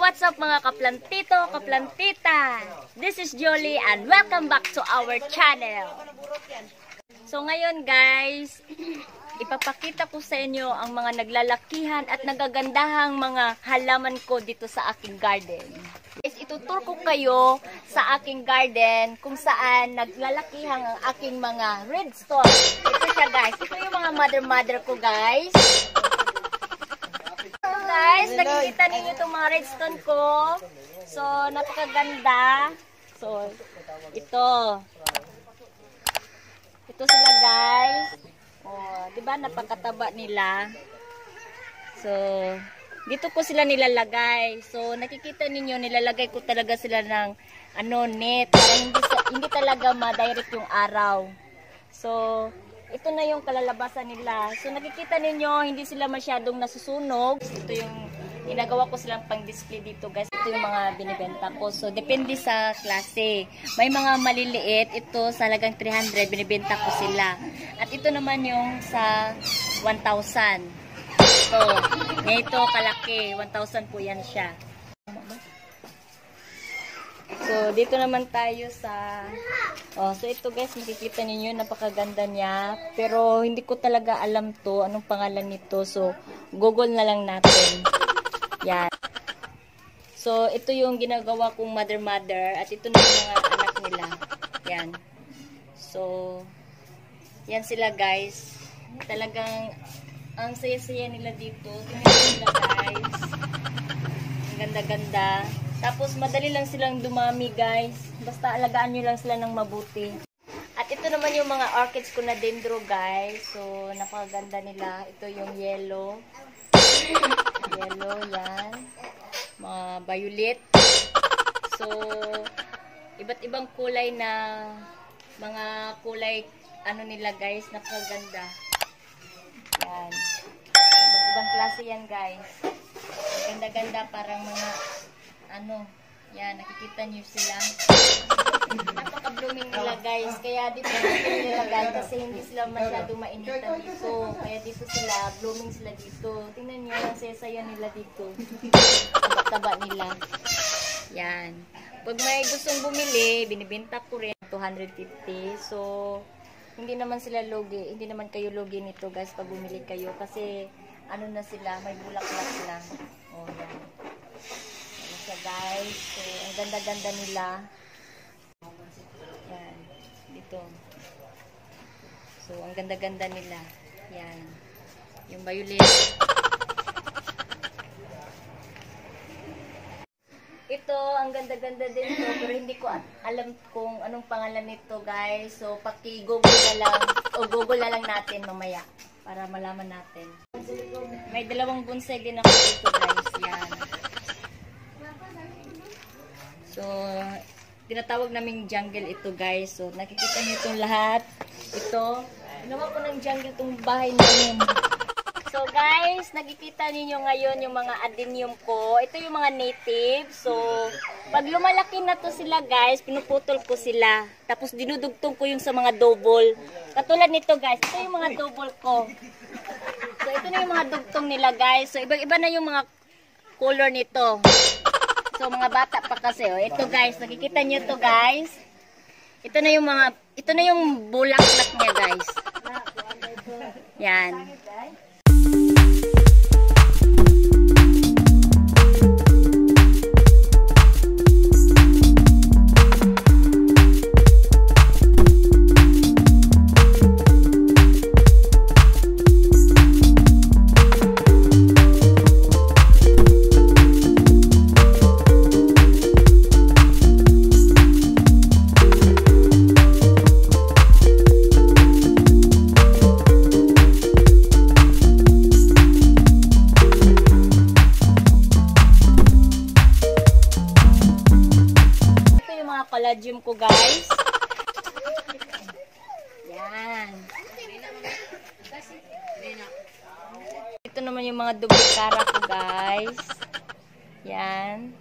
what's up mga kaplantito, kaplantita? This is Jolie and welcome back to our channel. So ngayon guys, ipapakita ko sa inyo ang mga naglalakihan at nagagandahang mga halaman ko dito sa aking garden. Guys, itutur ko kayo sa aking garden kung saan naglalakihan ang aking mga redstone. Ito siya guys, ito yung mga mother ko guys. Guys, nakikita ninyo itong mga redstone ko. So, napakaganda. So, ito. Ito sila guys. Oh, 'di ba napakataba nila? So, dito ko sila nilalagay. So, nakikita ninyo nilalagay ko talaga sila ng net para hindi talaga ma-direct yung araw. So, ito na yung kalalabasan nila. So, nakikita ninyo, hindi sila masyadong nasusunog. Ito yung ginagawa ko silang pang-display dito, guys. Ito yung mga binibenta ko. So, depende sa klase. May mga maliliit. Ito, sa halagang 300, binibenta ko sila. At ito naman yung sa 1,000. So, ito, kalaki. 1,000 po yan siya. So, dito naman tayo sa... so ito guys, makikita ninyo, napakaganda niya. Pero, hindi ko talaga alam to, anong pangalan nito. So, Google na lang natin. Yan. So, ito yung ginagawa kong mother. At ito na yung mga anak nila. Yan. So, yan sila guys. Talagang, ang saya-saya nila dito. Tingnan nila guys. Ang ganda-ganda. Tapos, madali lang silang dumami, guys. Basta alagaan nyo lang sila ng mabuti. At ito naman yung mga orchids ko na dendro, guys. So, napakaganda nila. Ito yung yellow. Yellow, yan. Mga violet. So, iba't ibang kulay na mga kulay, nila, guys. Napakaganda. Yan. Iba't ibang klase yan, guys. Ganda-ganda, parang mga yan, nakikita nyo sila. Napaka-blooming nila guys. Kaya dito nilagay kasi hindi sila masyadong mainitan dito. Kaya dito sila, blooming sila dito. Tingnan nyo, ang saya-saya nila dito. Taba-taba nila. Yan. Pag may gustong bumili, binibenta ko rin 250. So, hindi naman sila lugi. Hindi naman kayo lugi nito guys pag bumili kayo. Kasi, na sila, may bulaklak na. Oh, yan. Guys, so ang ganda-ganda nila. Yan, dito. So ang ganda-ganda nila. Yan. Yung violet. Ito, ang ganda-ganda din to, pero hindi ko alam kung anong pangalan nito, guys. So paki-google na lang o google na lang natin mamaya para malaman natin. May dalawang bonsai din ako dito, guys. Yan. So, tinatawag naming jungle ito guys. So, nakikita niyo itong lahat. Ito, ginawa ko ng jungle itong bahay namin. So guys, nakikita niyo ngayon yung mga adenium ko. Ito yung mga native. So, pag lumalaki na to sila guys, pinuputol ko sila. Tapos dinudugtong ko yung sa mga double. Katulad nito guys, ito yung mga double ko. So, ito na yung mga dugtong nila guys. So, iba-iba na yung mga color nito. So, mga bata pa kasi, oh. Ito guys, nakikita nyo to guys. Ito na yung bulaklak niya guys. Yan. Palladium ko guys. Yan. Ito naman yung mga dublikara ko guys. Yan.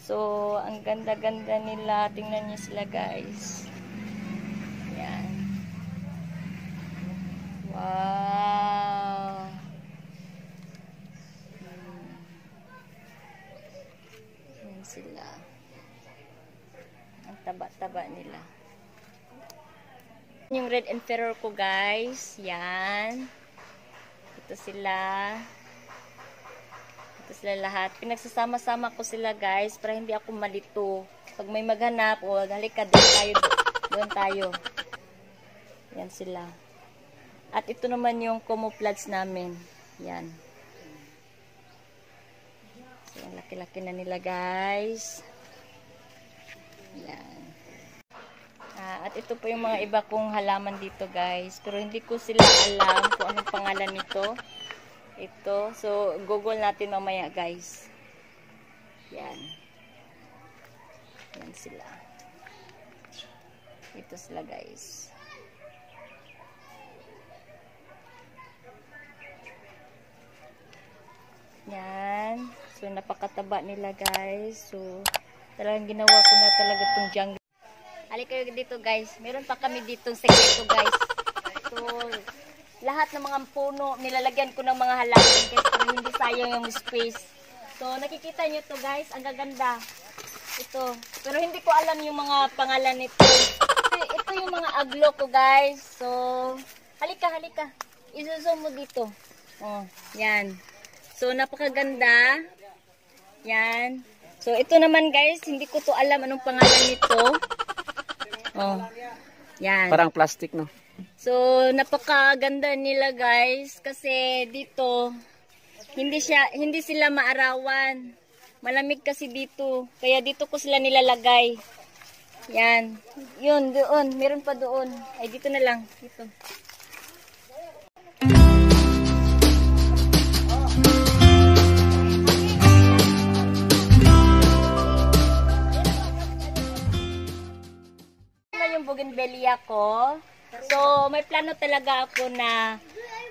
So, ang ganda-ganda nila. Tingnan niyo sila guys. Yan. Wow. taba-taba nila. Yung red emperor ko guys, yan. Ito sila. Ito sila lahat. Pinagsasama-sama ko sila guys para hindi ako malito. Pag may maghanap, halika doon tayo. Yan sila. At ito naman yung camouflage namin. Yan. So, ang laki-laki na nila guys. Yan. At ito po yung mga iba kong halaman dito guys. Pero hindi ko sila alam kung anong pangalan nito. Ito. So, google natin mamaya guys. Yan. Yan sila. Ito sila guys. Yan. So, napakataba nila guys. So, talagang ginawa ko na talaga itong jungle. Halika kayo dito guys. Meron pa kami dito sekreto guys. So, lahat ng mga puno, nilalagyan ko ng mga halaman guys para hindi sayang yung space. So, nakikita nyo to guys. Ang gaganda. Ito. Pero hindi ko alam yung mga pangalan nito. Ito yung mga aglo ko guys. So, halika. Isusum mo dito. Oh, yan. So, napakaganda. Yan. So, ito naman guys, hindi ko to alam anong pangalan nito. Oh. Yan. Parang plastic, no? So, napakaganda nila guys kasi dito hindi sila maarawan. Malamig kasi dito. Kaya dito ko sila nilalagay. Yan. Yun, doon. Meron pa doon. Ay, dito na lang. Dito. Yung bougainvillea ko. So, may plano talaga ako na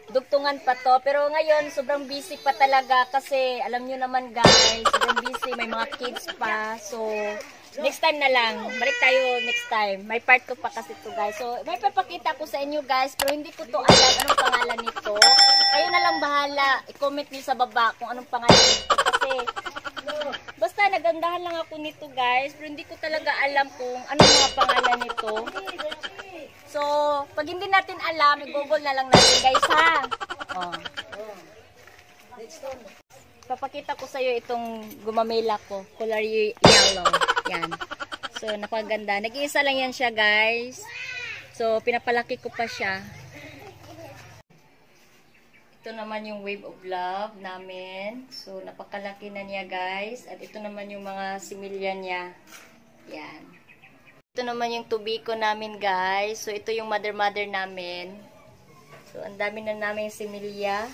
dugtungan pa to. Pero ngayon, sobrang busy pa talaga kasi alam nyo naman guys, sobrang busy. May mga kids pa. So, next time na lang. Balik tayo next time. May part ko pa kasi to guys. So, may papakita ko sa inyo guys. Pero hindi ko to alam anong pangalan nito. Kayo na lang bahala. I-comment nyo sa baba kung anong pangalan nito. Kasi, basta nagandahan lang ako nito guys. Pero hindi ko talaga alam kung anong mga pangalan nito. So, pag hindi natin alam, i-google na lang natin guys ha. Oh. Papakita ko sa iyo itong gumamela ko. Color yellow. Yan. So, napaganda. Nag-iisa lang yan siya guys. So, pinapalaki ko pa siya. Ito naman yung wave of love namin. So, napakalaki na niya guys. At ito naman yung mga similya niya. Yan. Ito naman yung tubiko namin guys. So, ito yung mother namin. So, ang dami na namin similya.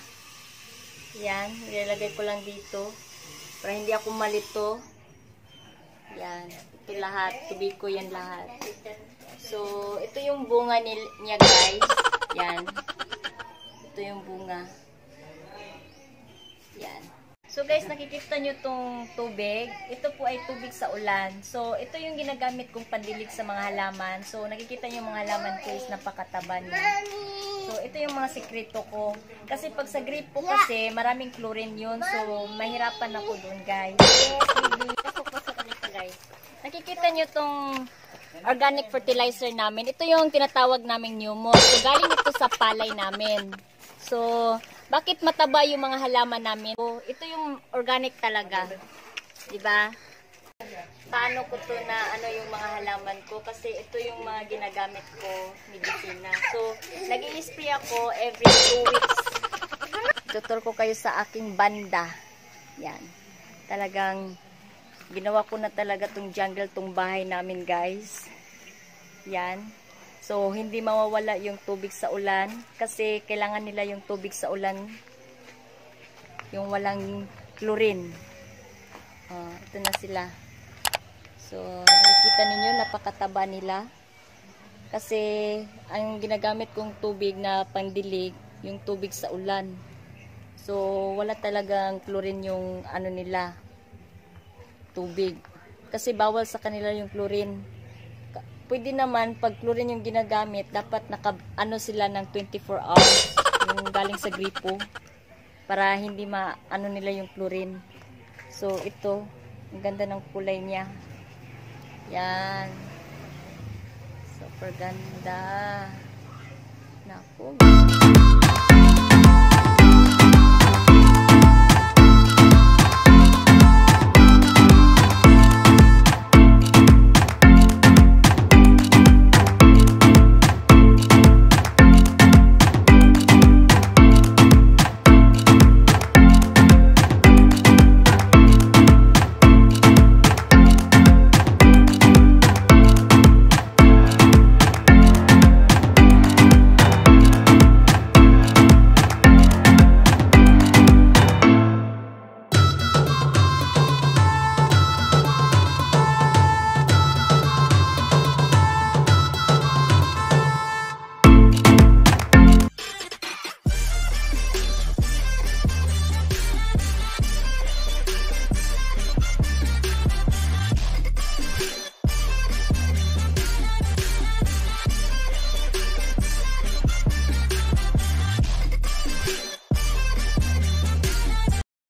Yan. Ilalagay ko lang dito. Para hindi ako malito. Yan. Ito lahat. Tubiko yan lahat. So, ito yung bunga niya guys. Yan. Ito yung bunga. Yan. So guys, nakikita nyo tong tubig. Ito po ay tubig sa ulan. So, ito yung ginagamit kong pandilig sa mga halaman. So, nakikita nyo yung mga halaman ko is napakataba niya. So, ito yung mga sekreto ko. Kasi pag sa grape po kasi, maraming chlorine yun. So, mahirapan ako dun guys. Guys. Nakikita nyo tong organic fertilizer namin. Ito yung tinatawag naming Newmos. So, galing ito sa palay namin. So, bakit mataba yung mga halaman namin? So, ito yung organic talaga. Diba? Paano ko to na ano yung mga halaman ko? Kasi ito yung mga ginagamit ko, medicina. So, nag-i-spray ako every 2 weeks. Tutor ko kayo sa aking banda. Yan. Talagang ginawa ko na talaga tong jungle, tong bahay namin guys. Yan. So, hindi mawawala yung tubig sa ulan kasi kailangan nila yung tubig sa ulan yung walang chlorine. Ito na sila. So, nakikita ninyo, napakataba nila. Kasi, ang ginagamit kong tubig na pandilig, yung tubig sa ulan. So, wala talagang chlorine yung ano nila, tubig. Kasi bawal sa kanila yung chlorine. Pwede naman, pag chlorine yung ginagamit, dapat ano sila ng 24 hours yung galing sa gripo para hindi ano nila yung chlorine. So, ito, ang ganda ng kulay niya. Yan. Super ganda. Naku.